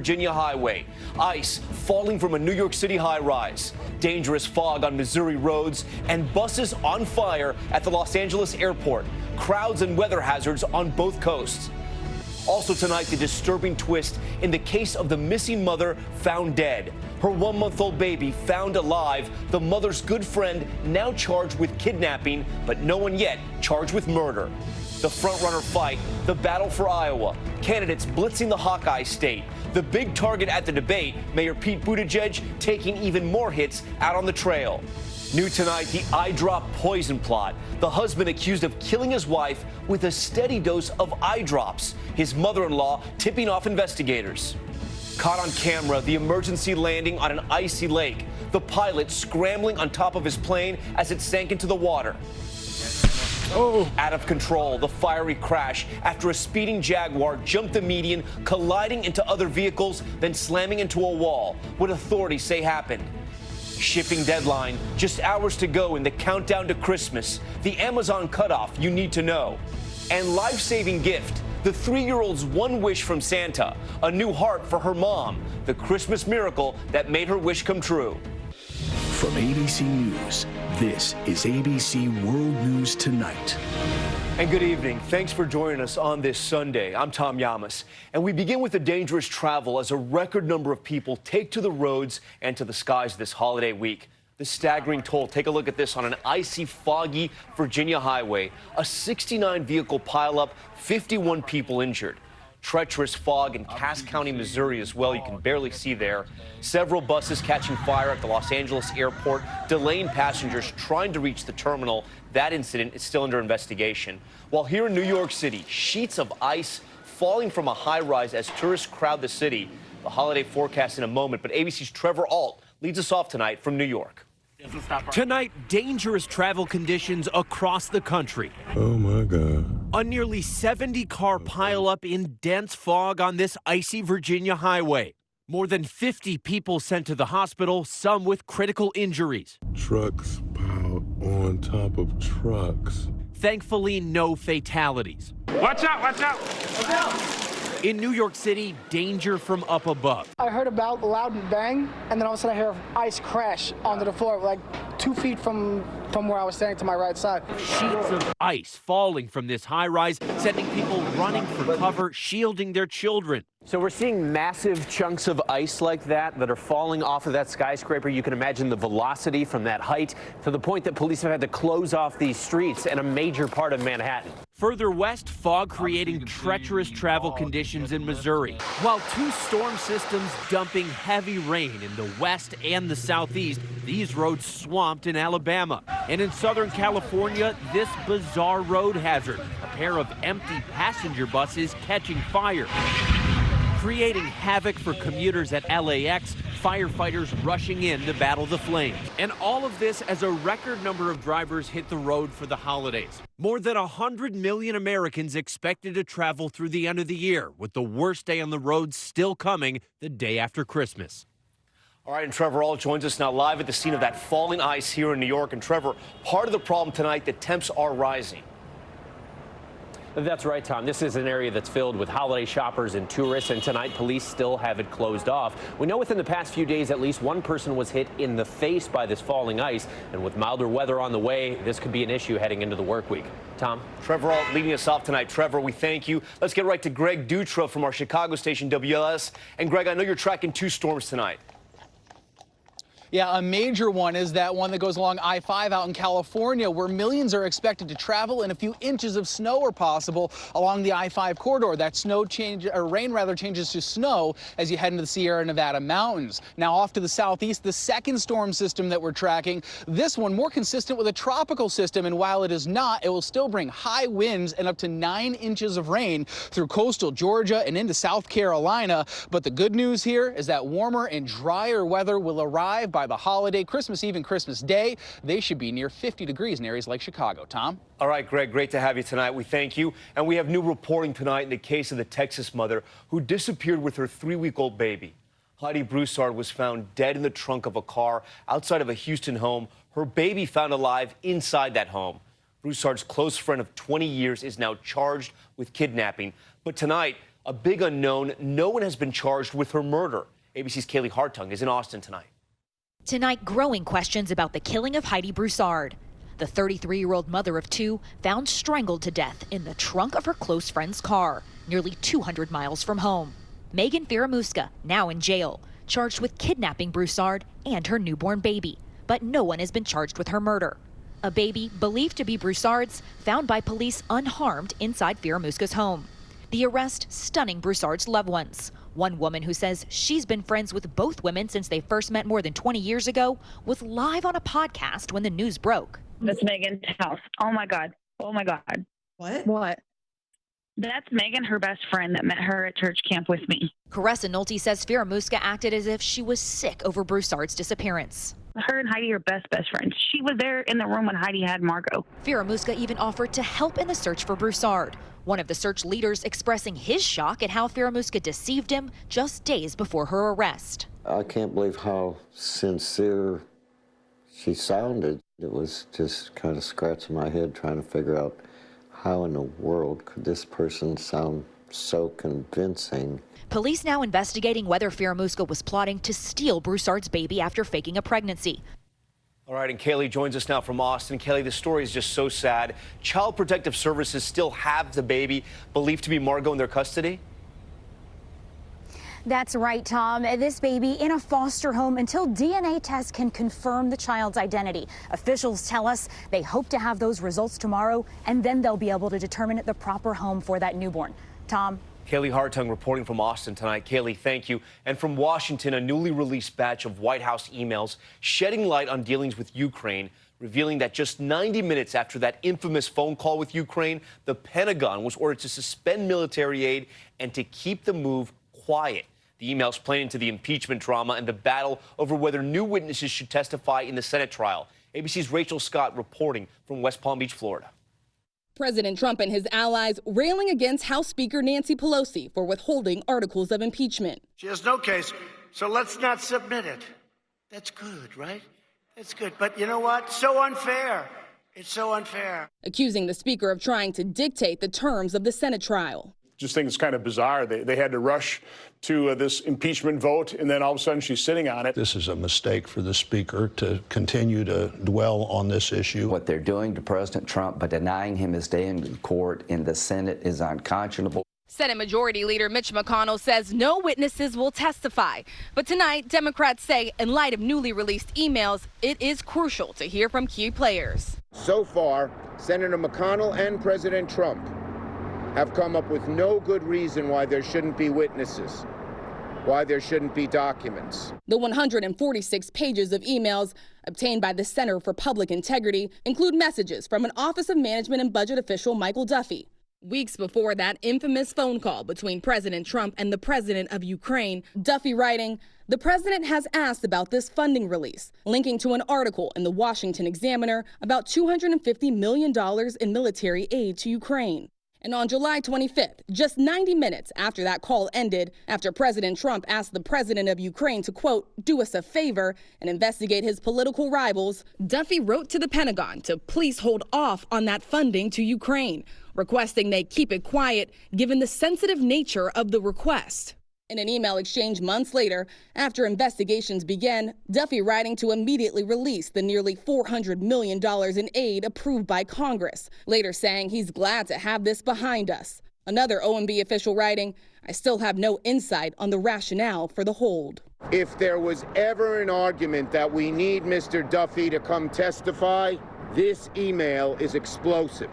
Virginia highway. Ice falling from a New York City high-rise. Dangerous fog on Missouri roads and buses on fire at the Los Angeles airport. Crowds and weather hazards on both coasts. Also tonight, the disturbing twist in the case of the missing mother found dead. Her 1-month-old baby found alive. The mother's good friend now charged with kidnapping, but no one yet charged with murder. The frontrunner fight, the battle for Iowa. Candidates blitzing the Hawkeye state. The big target at the debate, Mayor Pete Buttigieg taking even more hits out on the trail. New tonight, the eye drop poison plot. The husband accused of killing his wife with a steady dose of eye drops. His mother-in-law tipping off investigators. Caught on camera, the emergency landing on an icy lake. The pilot scrambling on top of his plane as it sank into the water. Out of control, the fiery crash after a speeding Jaguar jumped the median, colliding into other vehicles, then slamming into a wall. What authorities say happened. Shipping deadline, just hours to go in the countdown to Christmas. The Amazon cutoff you need to know. And life-saving gift, the 3-year-old's one wish from Santa, a new heart for her mom, the Christmas miracle that made her wish come true. From ABC News, this is ABC World News Tonight. And good evening. Thanks for joining us on this Sunday. I'm Tom Yamas. And we begin with the dangerous travel as a record number of people take to the roads and to the skies this holiday week. The staggering toll. Take a look at this on an icy, foggy Virginia highway. A 69-vehicle pileup, 51 people injured. Treacherous fog in Cass County, Missouri as well. You can barely see there. Several buses catching fire at the Los Angeles airport, delaying passengers trying to reach the terminal. That incident is still under investigation. While here in New York City, sheets of ice falling from a high-rise as tourists crowd the city. The holiday forecast in a moment, but ABC's Trevor Ault leads us off tonight from New York. Tonight, dangerous travel conditions across the country. Oh, my God. A nearly 70-car pileup in dense fog on this icy Virginia highway. More than 50 people sent to the hospital, some with critical injuries. Trucks piled on top of trucks. Thankfully, no fatalities. Watch out, watch out! Watch out! In New York City, danger from up above. I heard about a loud bang, and then all of a sudden I hear ice crash onto the floor, like 2 feet from where I was standing to my right side. Sheets of ice falling from this high-rise, sending people running for cover, shielding their children. So we're seeing massive chunks of ice like that are falling off of that skyscraper. You can imagine the velocity from that height to the point that police have had to close off these streets and a major part of Manhattan. Further west, fog creating treacherous travel conditions in Missouri, while 2 storm systems dumping heavy rain in the west and the southeast. These roads swamped in Alabama. And in Southern California, this bizarre road hazard, a pair of empty passenger buses catching fire, creating havoc for commuters at LAX, firefighters rushing in to battle the flames. And all of this as a record number of drivers hit the road for the holidays. More than 100 million Americans expected to travel through the end of the year, with the worst day on the road still coming the day after Christmas. All right, and Trevor Ault joins us now live at the scene of that falling ice here in New York. And Trevor, part of the problem tonight, the temps are rising. That's right, Tom. This is an area that's filled with holiday shoppers and tourists, and tonight police still have it closed off. We know within the past few days at least one person was hit in the face by this falling ice, and with milder weather on the way, this could be an issue heading into the work week. Tom? Trevor Ault leading us off tonight. Trevor, we thank you. Let's get right to Greg Dutra from our Chicago station, WLS. And Greg, I know you're tracking 2 storms tonight. Yeah, a major one is that one that goes along I-5 out in California, where millions are expected to travel and a few inches of snow are possible along the I-5 corridor. That rain changes to snow as you head into the Sierra Nevada mountains. Now off to the southeast, the second storm system that we're tracking, this one more consistent with a tropical system, and while it is not, it will still bring high winds and up to 9 inches of rain through coastal Georgia and into South Carolina. But the good news here is that warmer and drier weather will arrive by the holiday, Christmas Eve and Christmas Day. They should be near 50 degrees in areas like Chicago. Tom? All right, Greg, great to have you tonight. We thank you. And we have new reporting tonight in the case of the Texas mother who disappeared with her 3-week-old baby. Heidi Broussard was found dead in the trunk of a car outside of a Houston home. Her baby found alive inside that home. Broussard's close friend of 20 years is now charged with kidnapping. But tonight, A big unknown. No one has been charged with her murder. ABC's Kaylee Hartung is in Austin tonight. Tonight, growing questions about the killing of Heidi Broussard. The 33-year-old mother of two found strangled to death in the trunk of her close friend's car, nearly 200 miles from home. Megan Firamuska, now in jail, charged with kidnapping Broussard and her newborn baby. But no one has been charged with her murder. A baby, believed to be Broussard's, found by police unharmed inside Firamuska's home. The arrest stunning Broussard's loved ones. One woman who says she's been friends with both women since they first met more than 20 years ago was live on a podcast when the news broke. That's Megan's house. Oh my God. Oh my God. What? That's Megan, her best friend that met her at church camp with me. Caressa Nolte says Firamuska acted as if she was sick over Broussard's disappearance. Her and Heidi are best friends. She was there in the room when Heidi had Margot. Firamuska even offered to help in the search for Broussard. One of the search leaders expressing his shock at how Firamuska deceived him just days before her arrest. I can't believe how sincere she sounded. It was just kind of scratching my head trying to figure out how in the world could this person sound so convincing. Police now investigating whether Firamuska was plotting to steal Broussard's baby after faking a pregnancy. All right, and Kaylee joins us now from Austin. Kaylee, the story is just so sad. Child Protective Services still have the baby believed to be Margot in their custody? That's right, Tom. This baby in a foster home until DNA tests can confirm the child's identity. Officials tell us they hope to have those results tomorrow, and then they'll be able to determine the proper home for that newborn. Tom? Kaylee Hartung reporting from Austin tonight. Kaylee, thank you. And from Washington, a newly released batch of White House emails shedding light on dealings with Ukraine, revealing that just 90 minutes after that infamous phone call with Ukraine, the Pentagon was ordered to suspend military aid and to keep the move quiet. The emails playing into the impeachment drama and the battle over whether new witnesses should testify in the Senate trial. ABC's Rachel Scott reporting from West Palm Beach, Florida. President Trump and his allies railing against House Speaker Nancy Pelosi for withholding articles of impeachment. She has no case, so let's not submit it. That's good, right? That's good. But you know what? So unfair. It's so unfair. Accusing the speaker of trying to dictate the terms of the Senate trial. Just think it's kind of bizarre. They had to rush to this impeachment vote, and then all of a sudden she's sitting on it. This is a mistake for the speaker to continue to dwell on this issue. What they're doing to President Trump by denying him his day in court in the Senate is unconscionable. Senate Majority Leader Mitch McConnell says no witnesses will testify. But tonight, Democrats say, in light of newly released emails, it is crucial to hear from key players. So far, Senator McConnell and President Trump have come up with no good reason why there shouldn't be witnesses, why there shouldn't be documents. The 146 pages of emails obtained by the Center for Public Integrity include messages from an Office of Management and Budget official, Michael Duffy. Weeks before that infamous phone call between President Trump and the president of Ukraine, Duffy writing, "The president has asked about this funding release," linking to an article in the Washington Examiner about $250 million in military aid to Ukraine. And on July 25th, just 90 minutes after that call ended, after President Trump asked the president of Ukraine to, quote, "do us a favor and investigate his political rivals," Duffy wrote to the Pentagon to please hold off on that funding to Ukraine, requesting they keep it quiet given the sensitive nature of the request. In an email exchange months later, after investigations began, Duffy writing to immediately release the nearly $400 million in aid approved by Congress, later saying he's glad to have this behind us. Another OMB official writing, "I still have no insight on the rationale for the hold." If there was ever an argument that we need Mr. Duffy to come testify, this email is explosive.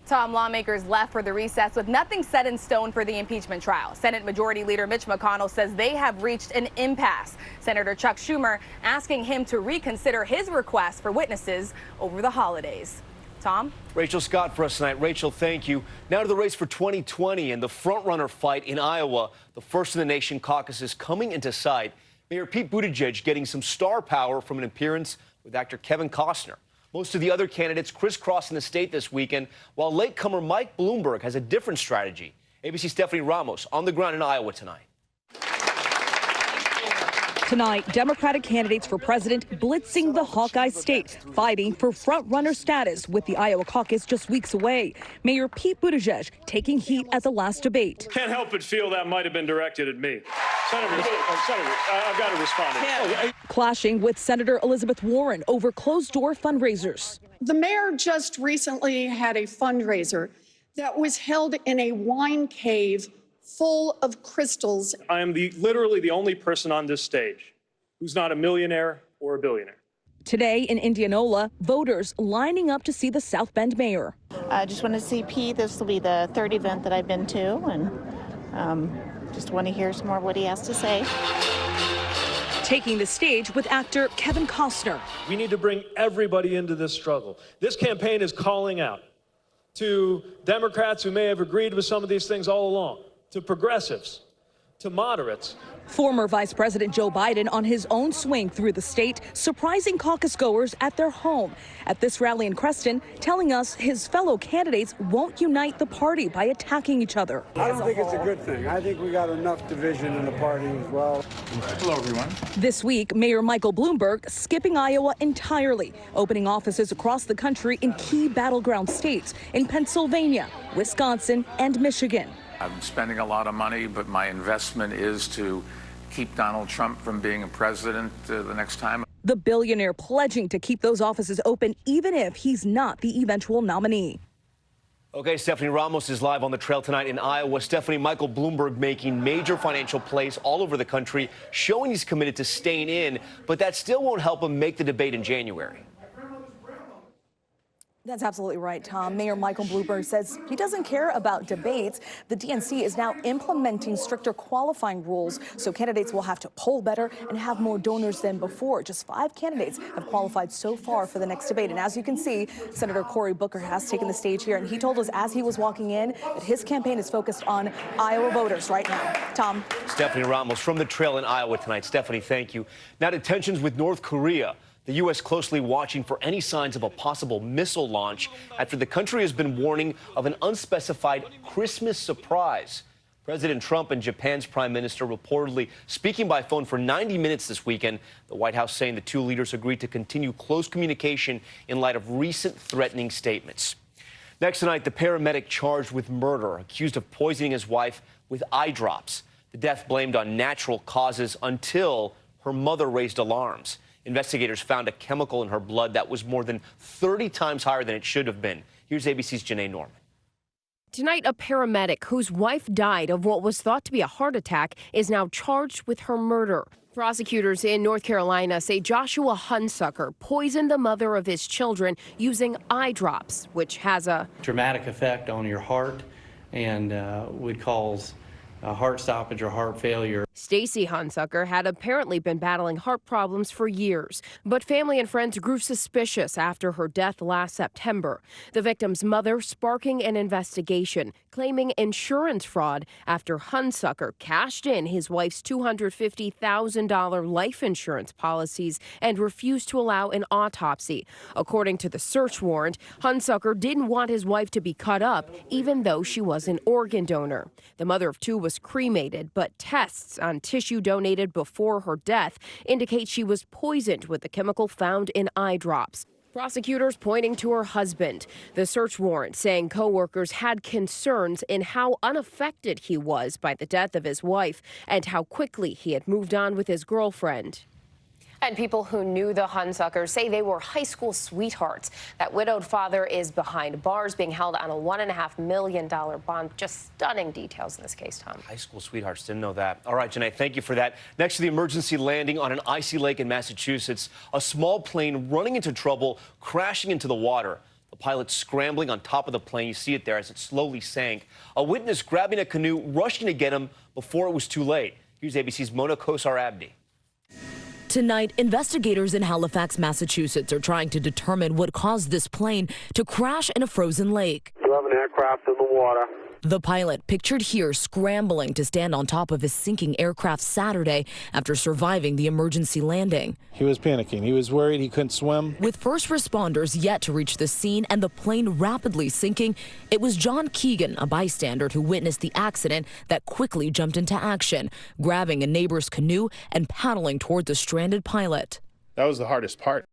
Tom, lawmakers left for the recess with nothing set in stone for the impeachment trial. Senate Majority Leader Mitch McConnell says they have reached an impasse. Senator Chuck Schumer asking him to reconsider his request for witnesses over the holidays. Tom? Rachel Scott for us tonight. Rachel, thank you. Now to the race for 2020 and the front-runner fight in Iowa. The first in the nation caucuses coming into sight. Mayor Pete Buttigieg getting some star power from an appearance with actor Kevin Costner. Most of the other candidates crisscrossing the state this weekend, while latecomer Mike Bloomberg has a different strategy. ABC's Stephanie Ramos on the ground in Iowa tonight. Tonight, Democratic candidates for president blitzing the Hawkeye state, fighting for front-runner status with the Iowa caucus just weeks away. Mayor Pete Buttigieg taking heat at the last debate. Can't help but feel that might have been directed at me. Senator, I've got to respond. Clashing with Senator Elizabeth Warren over closed-door fundraisers. The mayor just recently had a fundraiser that was held in a wine cave full of crystals. I am literally the only person on this stage who's not a millionaire or a billionaire. Today in Indianola, voters lining up to see the South Bend mayor. I just want to see Pete. This will be the third event that I've been to, and just want to hear some more what he has to say. Taking the stage with actor Kevin Costner. We need to bring everybody into this struggle. This campaign is calling out to Democrats who may have agreed with some of these things all along, to progressives, to moderates. Former Vice President Joe Biden on his own swing through the state, surprising caucus goers at their home. At this rally in Creston, telling us his fellow candidates won't unite the party by attacking each other. I don't think it's a good thing. I think we got enough division in the party as well. Hello, everyone. This week, Mayor Michael Bloomberg skipping Iowa entirely, opening offices across the country in key battleground states in Pennsylvania, Wisconsin, and Michigan. I'm spending a lot of money, but my investment is to keep Donald Trump from being a president the next time. The billionaire pledging to keep those offices open even if he's not the eventual nominee. Okay, Stephanie Ramos is live on the trail tonight in Iowa. Stephanie, Michael Bloomberg making major financial plays all over the country, showing he's committed to staying in, but that still won't help him make the debate in January. That's absolutely right, Tom. Mayor Michael Bloomberg says he doesn't care about debates. The DNC is now implementing stricter qualifying rules, so candidates will have to poll better and have more donors than before. Just 5 candidates have qualified so far for the next debate. And as you can see, Senator Cory Booker has taken the stage here, and he told us as he was walking in that his campaign is focused on Iowa voters right now. Tom. Stephanie Ramos from the trail in Iowa tonight. Stephanie, thank you. Now to tensions with North Korea. The U.S. closely watching for any signs of a possible missile launch after the country has been warning of an unspecified Christmas surprise. President Trump and Japan's prime minister reportedly speaking by phone for 90 minutes this weekend. The White House saying the two leaders agreed to continue close communication in light of recent threatening statements. Next tonight, the paramedic charged with murder, accused of poisoning his wife with eye drops. The death blamed on natural causes until her mother raised alarms. Investigators found a chemical in her blood that was more than 30 times higher than it should have been. Here's ABC's Janae Norman. Tonight, a paramedic whose wife died of what was thought to be a heart attack is now charged with her murder. Prosecutors in North Carolina say Joshua Hunsucker poisoned the mother of his children using eye drops, which has a dramatic effect on your heart and would cause heart stoppage or heart failure. Stacy Hunsucker had apparently been battling heart problems for years, but family and friends grew suspicious after her death last September. The victim's mother sparking an investigation, claiming insurance fraud after Hunsucker cashed in his wife's $250,000 life insurance policies and refused to allow an autopsy. According to the search warrant, Hunsucker didn't want his wife to be cut up, even though she was an organ donor. The mother of 2 was cremated, but tests on tissue donated before her death indicate she was poisoned with the chemical found in eye drops. Prosecutors pointing to her husband. The search warrant saying co-workers had concerns in how unaffected he was by the death of his wife and how quickly he had moved on with his girlfriend. And people who knew the Hunsuckers say they were high school sweethearts. That widowed father is behind bars, being held on a $1.5 million bond. Just stunning details in this case, Tom. High school sweethearts, didn't know that. All right, Janae, thank you for that. Next to the emergency landing on an icy lake in Massachusetts, a small plane running into trouble, crashing into the water. The pilot scrambling on top of the plane. You see it there as it slowly sank. A witness grabbing a canoe, rushing to get him before it was too late. Here's ABC's Mona Kosar-Abdi. Tonight, investigators in Halifax, Massachusetts are trying to determine what caused this plane to crash in a frozen lake. 11 aircraft in the water. The pilot, pictured here, scrambling to stand on top of his sinking aircraft Saturday after surviving the emergency landing. He was panicking. He was worried he couldn't swim. With first responders yet to reach the scene and the plane rapidly sinking, it was John Keegan, a bystander who witnessed the accident, that quickly jumped into action, grabbing a neighbor's canoe and paddling toward the stranded pilot. That was the hardest part.